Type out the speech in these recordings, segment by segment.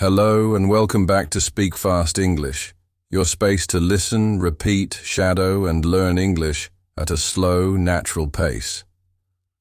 Hello and welcome back to Speak Fast English, your space to listen, repeat, shadow and learn English at a slow, natural pace.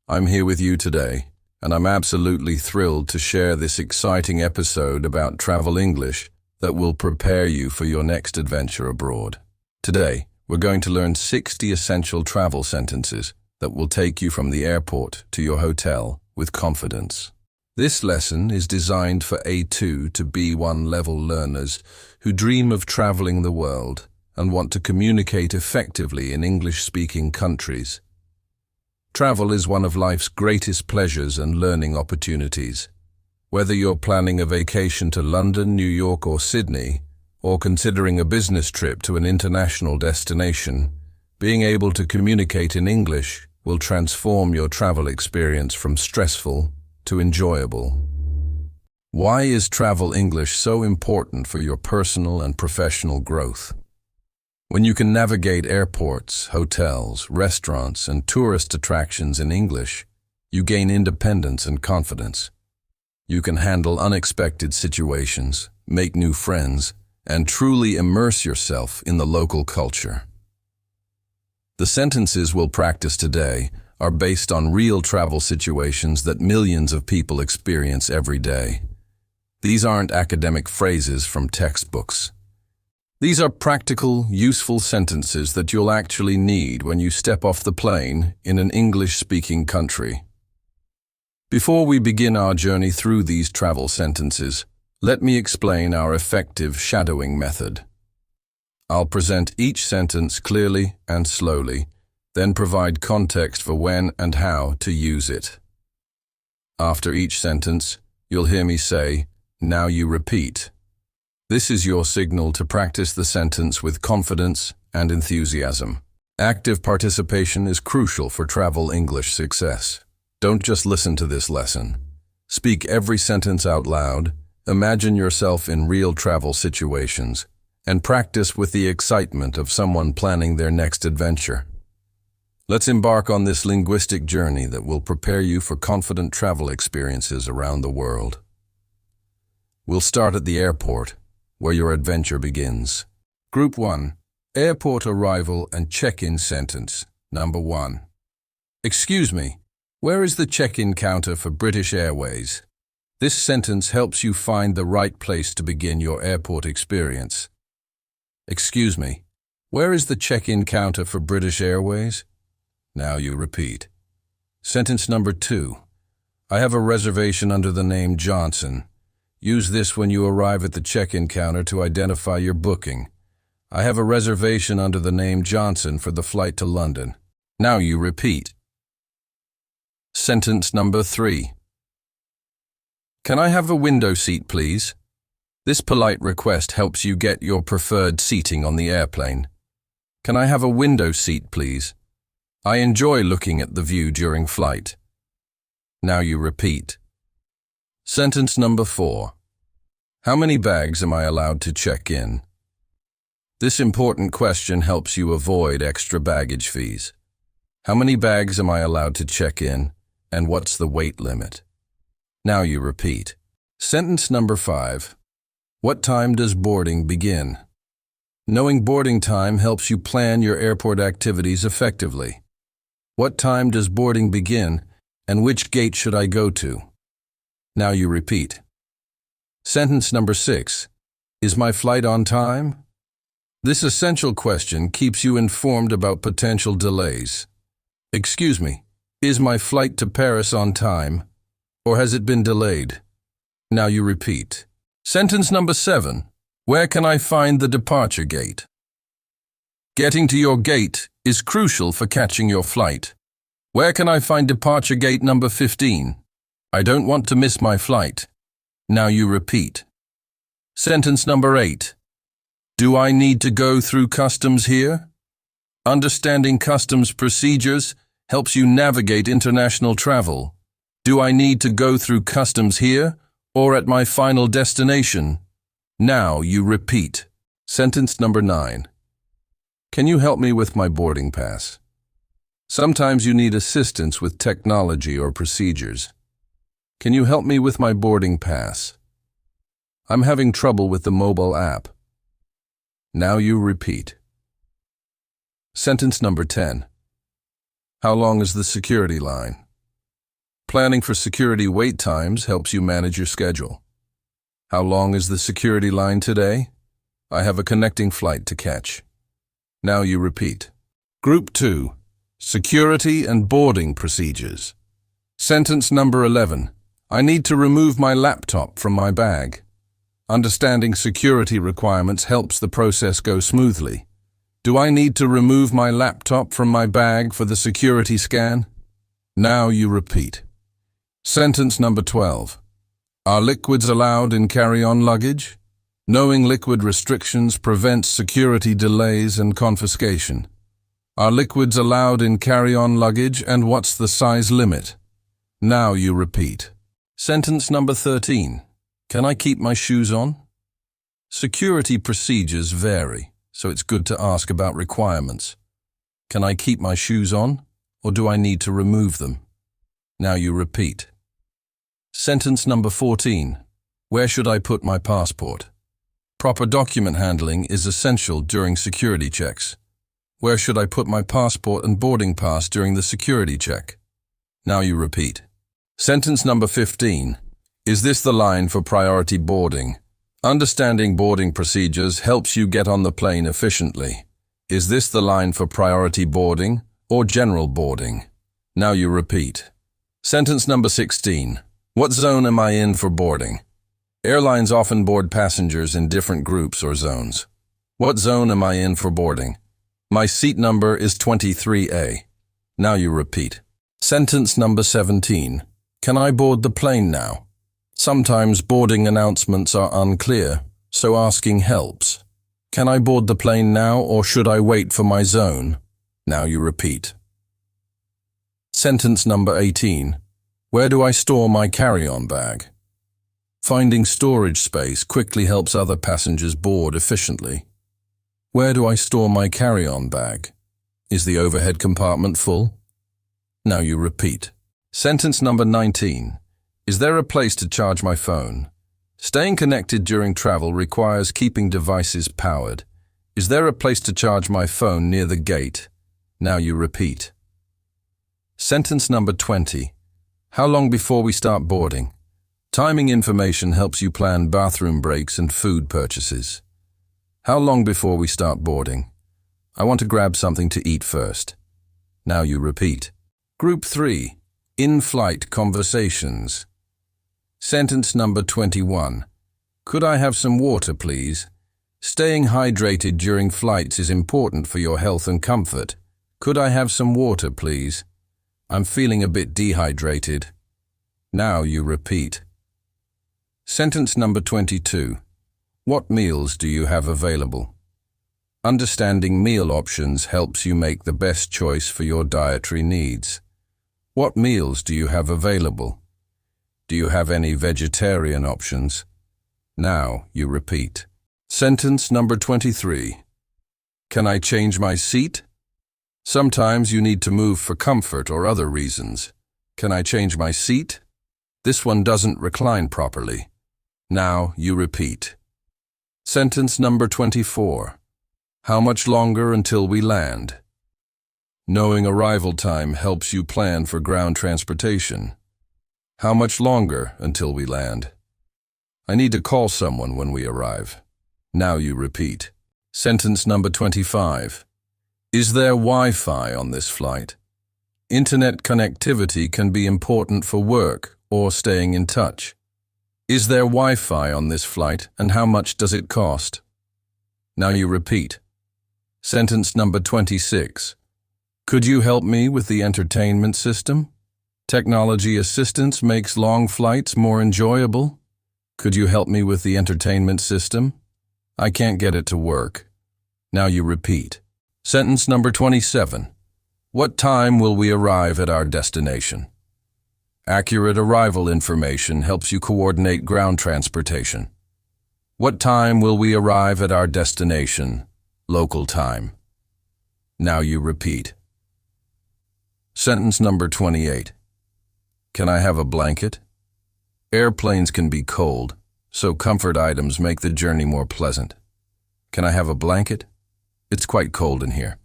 I'm here with you today, and I'm absolutely thrilled to share this exciting episode about travel English that will prepare you for your next adventure abroad. Today, we're going to learn 60 essential travel sentences that will take you from the airport to your hotel with confidence. This lesson is designed for A2 to B1 level learners who dream of traveling the world and want to communicate effectively in English-speaking countries. Travel is one of life's greatest pleasures and learning opportunities. Whether you're planning a vacation to London, New York or Sydney, or considering a business trip to an international destination, being able to communicate in English will transform your travel experience from stressful to enjoyable. Why is travel English so important for your personal and professional growth? When you can navigate airports, hotels, restaurants, and tourist attractions in English, you gain independence and confidence. You can handle unexpected situations, make new friends, and truly immerse yourself in the local culture. The sentences we'll practice today are based on real travel situations that millions of people experience every day. These aren't academic phrases from textbooks. These are practical, useful sentences that you'll actually need when you step off the plane in an English-speaking country. Before we begin our journey through these travel sentences, let me explain our effective shadowing method. I'll present each sentence clearly and slowly, then provide context for when and how to use it. After each sentence, you'll hear me say, "Now you repeat." This is your signal to practice the sentence with confidence and enthusiasm. Active participation is crucial for travel English success. Don't just listen to this lesson. Speak every sentence out loud, imagine yourself in real travel situations, and practice with the excitement of someone planning their next adventure. Let's embark on this linguistic journey that will prepare you for confident travel experiences around the world. We'll start at the airport, where your adventure begins. Group 1. Airport arrival and check-in sentence. Number 1. Excuse me, where is the check-in counter for British Airways? This sentence helps you find the right place to begin your airport experience. Excuse me, where is the check-in counter for British Airways? Now you repeat. Sentence number 2. I have a reservation under the name Johnson. Use this when you arrive at the check-in counter to identify your booking. I have a reservation under the name Johnson for the flight to London. Now you repeat. Sentence number 3. Can I have a window seat, please? This polite request helps you get your preferred seating on the airplane. Can I have a window seat, please? I enjoy looking at the view during flight. Now you repeat. Sentence number 4. How many bags am I allowed to check in? This important question helps you avoid extra baggage fees. How many bags am I allowed to check in, and what's the weight limit? Now you repeat. Sentence number 5. What time does boarding begin? Knowing boarding time helps you plan your airport activities effectively. What time does boarding begin, and which gate should I go to? Now you repeat. Sentence number 6. Is my flight on time? This essential question keeps you informed about potential delays. Excuse me, is my flight to Paris on time, or has it been delayed? Now you repeat. Sentence number 7. Where can I find the departure gate? Getting to your gate is crucial for catching your flight. Where can I find departure gate number 15? I don't want to miss my flight. Now you repeat. Sentence number 8. Do I need to go through customs here? Understanding customs procedures helps you navigate international travel. Do I need to go through customs here or at my final destination? Now you repeat. Sentence number 9. Can you help me with my boarding pass? Sometimes you need assistance with technology or procedures. Can you help me with my boarding pass? I'm having trouble with the mobile app. Now you repeat. Sentence number 10. How long is the security line? Planning for security wait times helps you manage your schedule. How long is the security line today? I have a connecting flight to catch. Now you repeat. Group 2. Security and boarding procedures. Sentence number 11. I need to remove my laptop from my bag. Understanding security requirements helps the process go smoothly. Do I need to remove my laptop from my bag for the security scan? Now you repeat. Sentence number 12. Are liquids allowed in carry-on luggage? Knowing liquid restrictions prevents security delays and confiscation. Are liquids allowed in carry-on luggage, and what's the size limit? Now you repeat. Sentence number 13. Can I keep my shoes on? Security procedures vary, so it's good to ask about requirements. Can I keep my shoes on, or do I need to remove them? Now you repeat. Sentence number 14. Where should I put my passport? Proper document handling is essential during security checks. Where should I put my passport and boarding pass during the security check? Now you repeat. Sentence number 15. Is this the line for priority boarding? Understanding boarding procedures helps you get on the plane efficiently. Is this the line for priority boarding or general boarding? Now you repeat. Sentence number 16. What zone am I in for boarding? Airlines often board passengers in different groups or zones. What zone am I in for boarding? My seat number is 23A. Now you repeat. Sentence number 17. Can I board the plane now? Sometimes boarding announcements are unclear, so asking helps. Can I board the plane now, or should I wait for my zone? Now you repeat. Sentence number 18. Where do I store my carry-on bag? Finding storage space quickly helps other passengers board efficiently. Where do I store my carry-on bag? Is the overhead compartment full? Now you repeat. Sentence number 19. Is there a place to charge my phone? Staying connected during travel requires keeping devices powered. Is there a place to charge my phone near the gate? Now you repeat. Sentence number 20. How long before we start boarding? Timing information helps you plan bathroom breaks and food purchases. How long before we start boarding? I want to grab something to eat first. Now you repeat. Group 3. In-flight conversations. Sentence number 21. Could I have some water, please? Staying hydrated during flights is important for your health and comfort. Could I have some water, please? I'm feeling a bit dehydrated. Now you repeat. Sentence number 22. What meals do you have available? Understanding meal options helps you make the best choice for your dietary needs. What meals do you have available? Do you have any vegetarian options? Now you repeat. Sentence number 23. Can I change my seat? Sometimes you need to move for comfort or other reasons. Can I change my seat? This one doesn't recline properly. Now you repeat. Sentence number 24. How much longer until we land? Knowing arrival time helps you plan for ground transportation. How much longer until we land? I need to call someone when we arrive. Now you repeat. Sentence number 25. Is there Wi-Fi on this flight? Internet connectivity can be important for work or staying in touch. Is there Wi-Fi on this flight, and how much does it cost? Now you repeat. Sentence number 26. Could you help me with the entertainment system? Technology assistance makes long flights more enjoyable. Could you help me with the entertainment system? I can't get it to work. Now you repeat. Sentence number 27. What time will we arrive at our destination? Accurate arrival information helps you coordinate ground transportation. What time will we arrive at our destination? Local time. Now you repeat. Sentence number 28. Can I have a blanket? Airplanes can be cold, so comfort items make the journey more pleasant. Can I have a blanket? It's quite cold in here.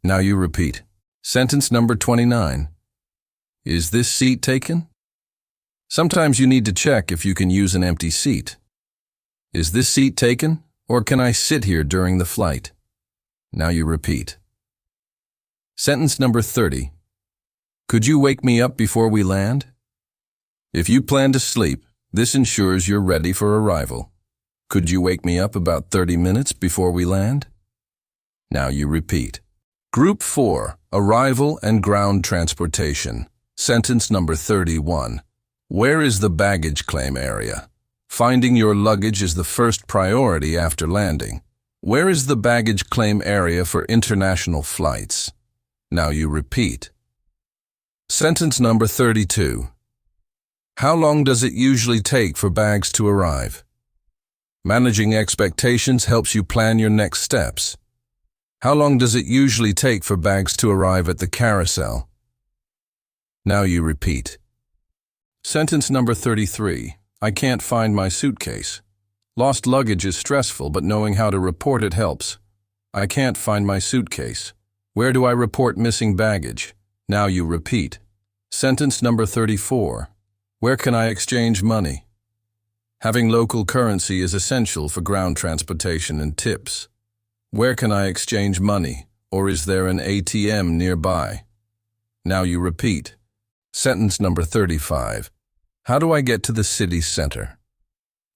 Now you repeat. Sentence number 29. Is this seat taken? Sometimes you need to check if you can use an empty seat. Is this seat taken, or can I sit here during the flight? Now you repeat. Sentence number 30. Could you wake me up before we land? If you plan to sleep, this ensures you're ready for arrival. Could you wake me up about 30 minutes before we land? Now you repeat. Group 4, Arrival and Ground Transportation. Sentence number 31. Where is the baggage claim area? Finding your luggage is the first priority after landing. Where is the baggage claim area for international flights? Now you repeat. Sentence number 32. How long does it usually take for bags to arrive? Managing expectations helps you plan your next steps. How long does it usually take for bags to arrive at the carousel? Now you repeat. Sentence number 33. I can't find my suitcase. Lost luggage is stressful, but knowing how to report it helps. I can't find my suitcase. Where do I report missing baggage? Now you repeat. Sentence number 34. Where can I exchange money? Having local currency is essential for ground transportation and tips. Where can I exchange money, or is there an ATM nearby? Now you repeat. Sentence number 35. How do I get to the city center?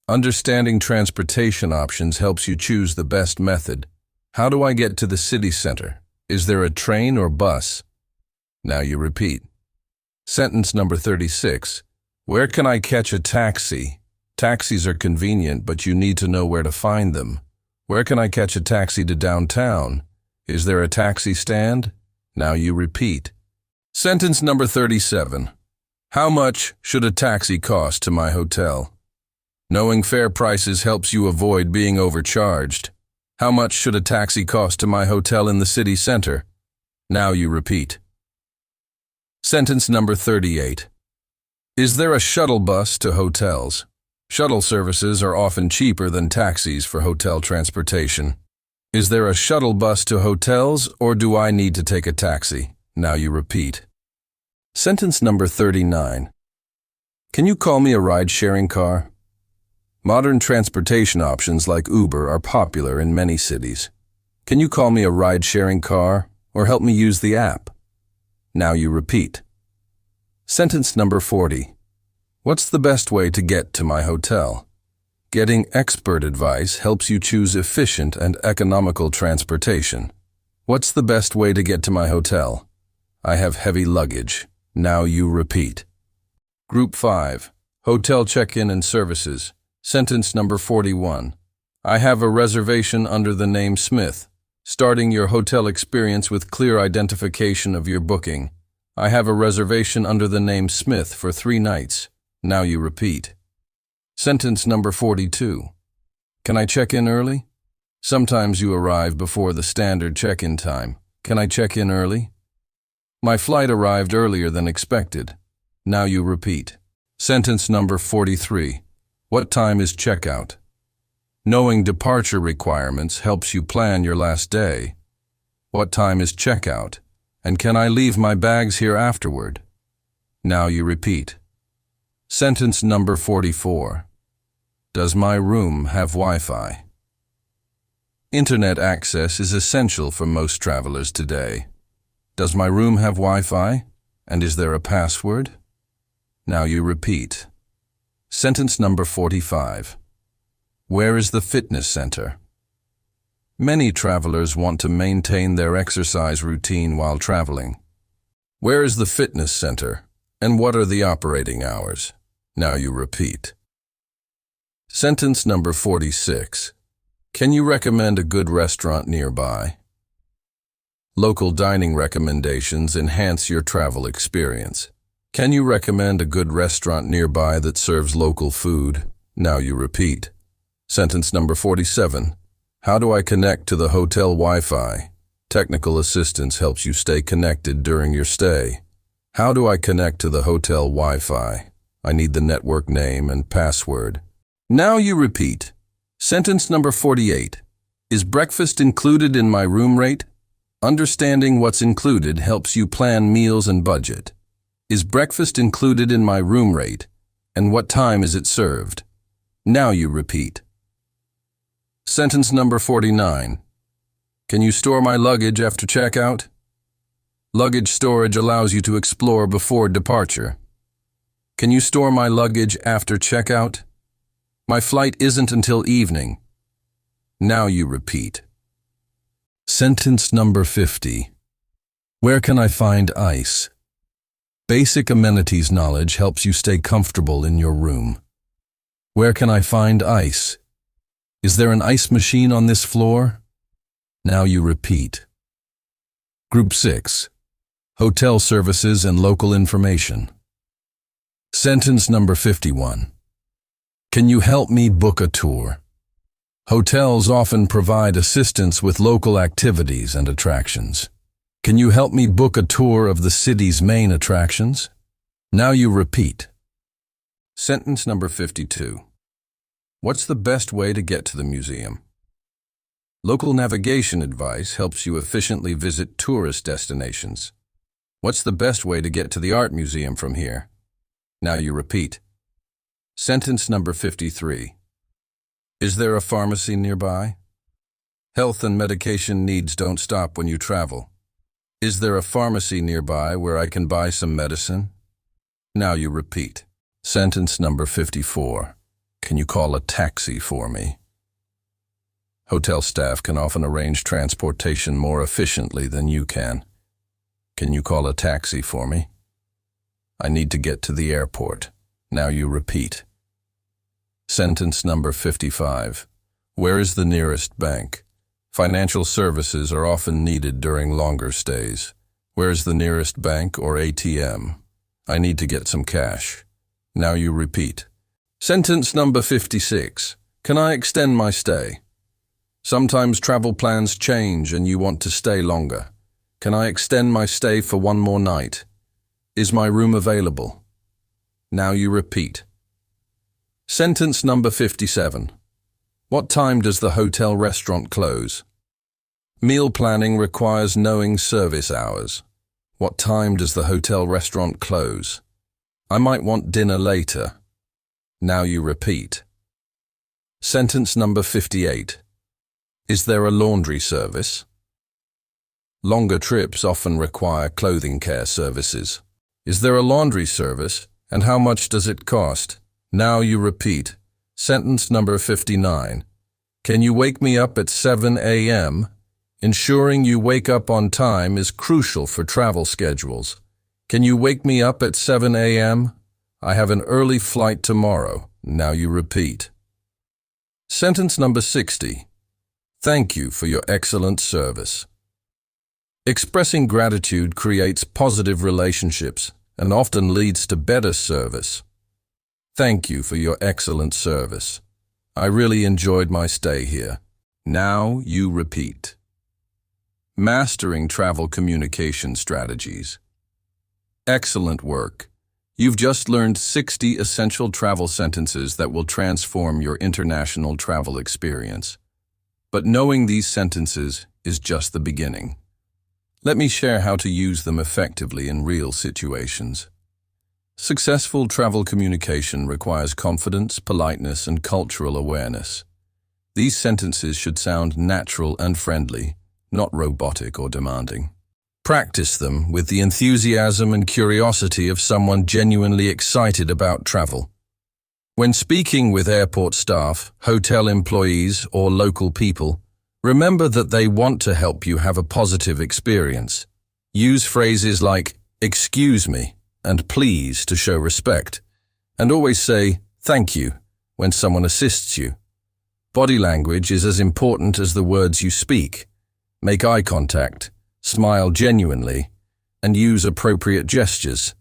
Understanding transportation options helps you choose the best method. How do I get to the city center? Is there a train or bus? Now you repeat. Sentence number 36. Where can I catch a taxi? Taxis are convenient, but you need to know where to find them. Where can I catch a taxi to downtown? Is there a taxi stand? Now you repeat. Sentence number 37. How much should a taxi cost to my hotel? Knowing fair prices helps you avoid being overcharged. How much should a taxi cost to my hotel in the city center? Now you repeat. Sentence number 38. Is there a shuttle bus to hotels? Shuttle services are often cheaper than taxis for hotel transportation. Is there a shuttle bus to hotels, or do I need to take a taxi? Now you repeat. Sentence number 39. Can you call me a ride-sharing car? Modern transportation options like Uber are popular in many cities. Can you call me a ride-sharing car, or help me use the app? Now you repeat. Sentence number 40. What's the best way to get to my hotel? Getting expert advice helps you choose efficient and economical transportation. What's the best way to get to my hotel? I have heavy luggage. Now you repeat. Group 5. Hotel check-in and services. Sentence number 41. I have a reservation under the name Smith. Starting your hotel experience with clear identification of your booking. I have a reservation under the name Smith for 3 nights. Now you repeat. Sentence number 42. Can I check in early? Sometimes you arrive before the standard check-in time. Can I check in early? My flight arrived earlier than expected. Now you repeat. Sentence number 43. What time is checkout? Knowing departure requirements helps you plan your last day. What time is checkout? And can I leave my bags here afterward? Now you repeat. Sentence number 44. Does my room have Wi-Fi? Internet access is essential for most travelers today. Does my room have Wi-Fi? And is there a password? Now you repeat. Sentence number 45. Where is the fitness center? Many travelers want to maintain their exercise routine while traveling. Where is the fitness center? And what are the operating hours? Now you repeat. Sentence number 46. Can you recommend a good restaurant nearby? Local dining recommendations enhance your travel experience. Can you recommend a good restaurant nearby that serves local food? Now you repeat. Sentence number 47. How do I connect to the hotel Wi-Fi? Technical assistance helps you stay connected during your stay. How do I connect to the hotel Wi-Fi? I need the network name and password. Now you repeat. Sentence number 48. Is breakfast included in my room rate? Understanding what's included helps you plan meals and budget. Is breakfast included in my room rate? And what time is it served? Now you repeat. Sentence number 49. Can you store my luggage after checkout? Luggage storage allows you to explore before departure. Can you store my luggage after checkout? My flight isn't until evening. Now you repeat. Sentence number 50. Where can I find ice? Basic amenities knowledge helps you stay comfortable in your room. Where can I find ice? Is there an ice machine on this floor? Now you repeat. Group 6. Hotel services and local information. Sentence number 51. Can you help me book a tour? Hotels often provide assistance with local activities and attractions. Can you help me book a tour of the city's main attractions? Now you repeat. Sentence number 52. What's the best way to get to the museum? Local navigation advice helps you efficiently visit tourist destinations. What's the best way to get to the art museum from here? Now you repeat. Sentence number 53. Is there a pharmacy nearby? Health and medication needs don't stop when you travel. Is there a pharmacy nearby where I can buy some medicine? Now you repeat. Sentence number 54. Can you call a taxi for me? Hotel staff can often arrange transportation more efficiently than you can. Can you call a taxi for me? I need to get to the airport. Now you repeat. Sentence number 55. Where is the nearest bank? Financial services are often needed during longer stays. Where is the nearest bank or ATM? I need to get some cash. Now you repeat. Sentence number 56. Can I extend my stay? Sometimes travel plans change and you want to stay longer. Can I extend my stay for one more night? Is my room available? Now you repeat. Sentence number 57. What time does the hotel restaurant close? Meal planning requires knowing service hours. What time does the hotel restaurant close? I might want dinner later. Now you repeat. Sentence number 58. Is there a laundry service? Longer trips often require clothing care services. Is there a laundry service, and how much does it cost? Now you repeat. Sentence number 59. Can you wake me up at 7 a.m.? Ensuring you wake up on time is crucial for travel schedules. Can you wake me up at 7 a.m.? I have an early flight tomorrow. Now you repeat. Sentence number 60. Thank you for your excellent service. Expressing gratitude creates positive relationships and often leads to better service. Thank you for your excellent service. I really enjoyed my stay here. Now you repeat. Mastering travel communication strategies. Excellent work. You've just learned 60 essential travel sentences that will transform your international travel experience. But knowing these sentences is just the beginning. Let me share how to use them effectively in real situations. Successful travel communication requires confidence, politeness, and cultural awareness. These sentences should sound natural and friendly, not robotic or demanding. Practice them with the enthusiasm and curiosity of someone genuinely excited about travel. When speaking with airport staff, hotel employees, or local people, remember that they want to help you have a positive experience. Use phrases like, "Excuse me," and "please" to show respect. And always say, "Thank you," when someone assists you. Body language is as important as the words you speak. Make eye contact, smile genuinely, and use appropriate gestures.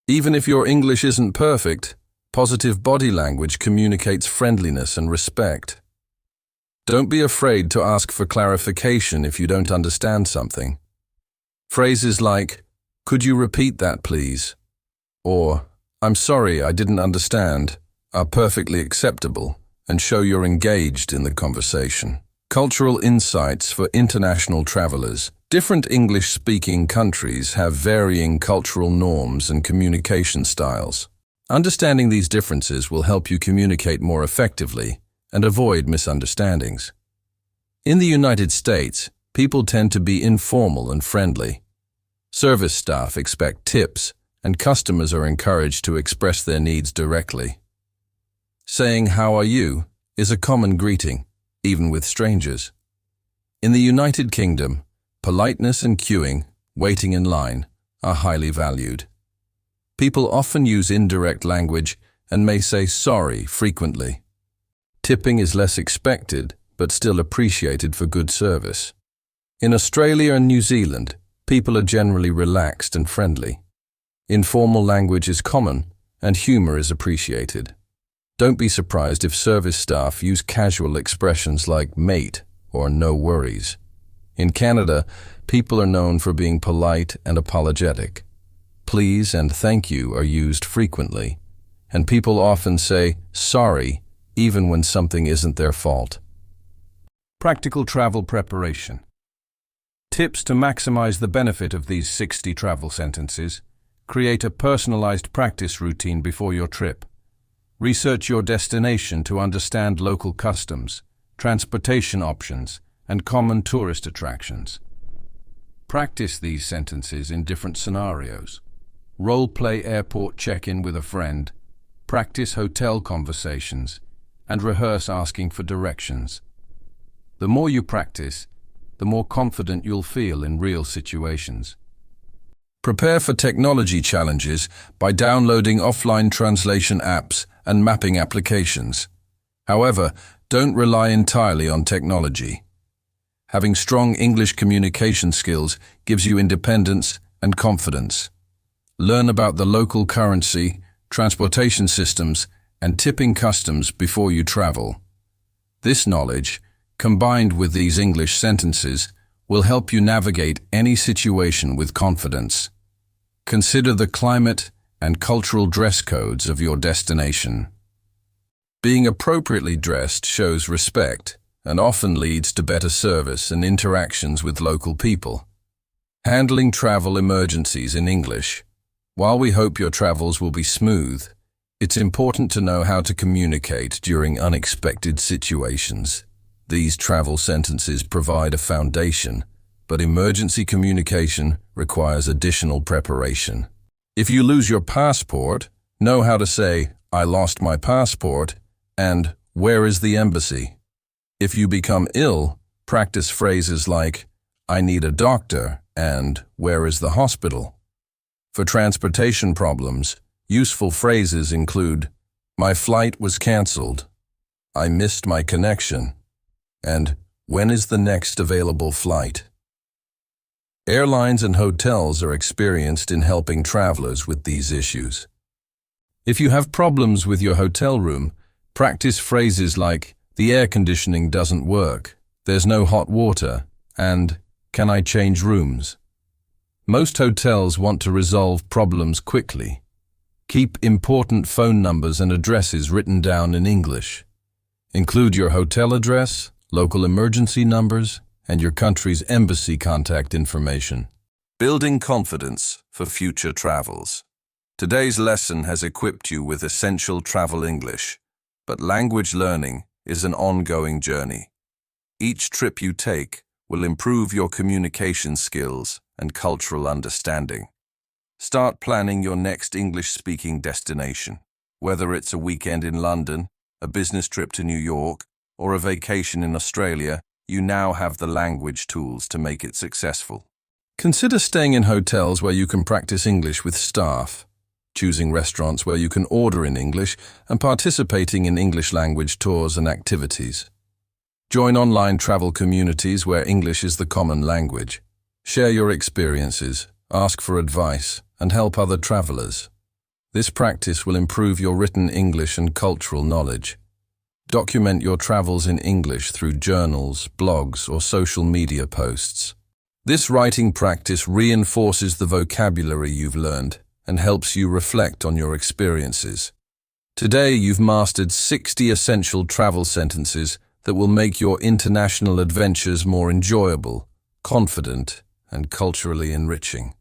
Even if your English isn't perfect, positive body language communicates friendliness and respect. Don't be afraid to ask for clarification if you don't understand something. Phrases like, "Could you repeat that, please?" Or, "I'm sorry, I didn't understand," are perfectly acceptable and show you're engaged in the conversation. Cultural insights for international travelers. Different English-speaking countries have varying cultural norms and communication styles. Understanding these differences will help you communicate more effectively and avoid misunderstandings. In the United States, people tend to be informal and friendly. Service staff expect tips, and customers are encouraged to express their needs directly. Saying "How are you?" is a common greeting, even with strangers. In the United Kingdom, politeness and queuing, waiting in line, are highly valued. People often use indirect language and may say sorry frequently. Tipping is less expected, but still appreciated for good service. In Australia and New Zealand, people are generally relaxed and friendly. Informal language is common, and humor is appreciated. Don't be surprised if service staff use casual expressions like "mate" or "no worries." In Canada, people are known for being polite and apologetic. Please and thank you are used frequently, and people often say sorry even when something isn't their fault. Practical travel preparation. Tips to maximize the benefit of these 60 travel sentences. Create a personalized practice routine before your trip. Research your destination to understand local customs, transportation options, and common tourist attractions. Practice these sentences in different scenarios. Role-play airport check-in with a friend, practice hotel conversations, and rehearse asking for directions. The more you practice, the more confident you'll feel in real situations. Prepare for technology challenges by downloading offline translation apps and mapping applications. However, don't rely entirely on technology. Having strong English communication skills gives you independence and confidence. Learn about the local currency, transportation systems, and tipping customs before you travel. This knowledge, combined with these English sentences, will help you navigate any situation with confidence. Consider the climate and cultural dress codes of your destination. Being appropriately dressed shows respect and often leads to better service and interactions with local people. Handling travel emergencies in English. While we hope your travels will be smooth, it's important to know how to communicate during unexpected situations. These travel sentences provide a foundation, but emergency communication requires additional preparation. If you lose your passport, know how to say, "I lost my passport," and "Where is the embassy?" If you become ill, practice phrases like, "I need a doctor," and "Where is the hospital?" For transportation problems, useful phrases include, "My flight was cancelled," "I missed my connection," and "When is the next available flight?" Airlines and hotels are experienced in helping travelers with these issues. If you have problems with your hotel room, practice phrases like, "The air conditioning doesn't work," "There's no hot water," and "Can I change rooms?" Most hotels want to resolve problems quickly. Keep important phone numbers and addresses written down in English. Include your hotel address, local emergency numbers, and your country's embassy contact information. Building confidence for future travels. Today's lesson has equipped you with essential travel English, but language learning is an ongoing journey. Each trip you take will improve your communication skills and cultural understanding. Start planning your next English-speaking destination. Whether it's a weekend in London, a business trip to New York, or a vacation in Australia, you now have the language tools to make it successful. Consider staying in hotels where you can practice English with staff, choosing restaurants where you can order in English, and participating in English language tours and activities. Join online travel communities where English is the common language. Share your experiences, ask for advice, and help other travelers. This practice will improve your written English and cultural knowledge. Document your travels in English through journals, blogs, or social media posts. This writing practice reinforces the vocabulary you've learned and helps you reflect on your experiences. Today you've mastered 60 essential travel sentences that will make your international adventures more enjoyable, confident, and culturally enriching.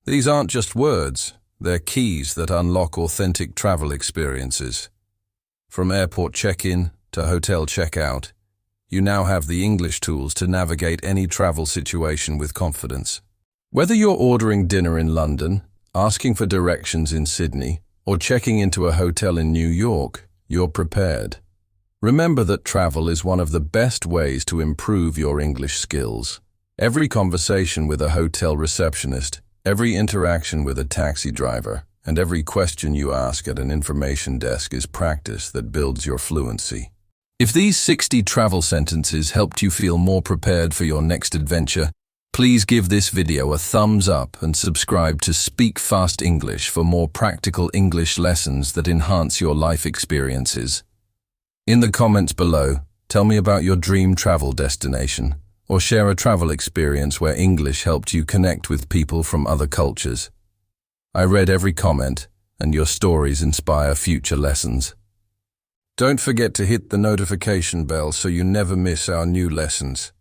These aren't just words, they're keys that unlock authentic travel experiences. From airport check-in to hotel check-out, you now have the English tools to navigate any travel situation with confidence. Whether you're ordering dinner in London, asking for directions in Sydney, or checking into a hotel in New York, you're prepared. Remember that travel is one of the best ways to improve your English skills. Every conversation with a hotel receptionist, every interaction with a taxi driver, and every question you ask at an information desk is practice that builds your fluency. If these 60 travel sentences helped you feel more prepared for your next adventure, please give this video a thumbs up and subscribe to Speak Fast English for more practical English lessons that enhance your life experiences. In the comments below, tell me about your dream travel destination, or share a travel experience where English helped you connect with people from other cultures. I read every comment, and your stories inspire future lessons. Don't forget to hit the notification bell so you never miss our new lessons.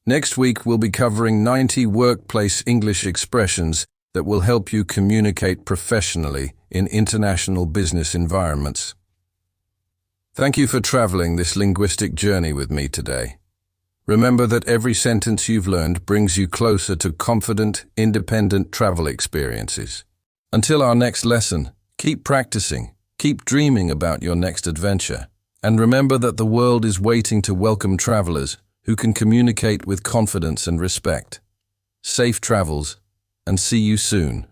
Next week, we'll be covering 90 workplace English expressions that will help you communicate professionally in international business environments. Thank you for traveling this linguistic journey with me today. Remember that every sentence you've learned brings you closer to confident, independent travel experiences. Until our next lesson, keep practicing, keep dreaming about your next adventure, and remember that the world is waiting to welcome travelers who can communicate with confidence and respect. Safe travels, and see you soon.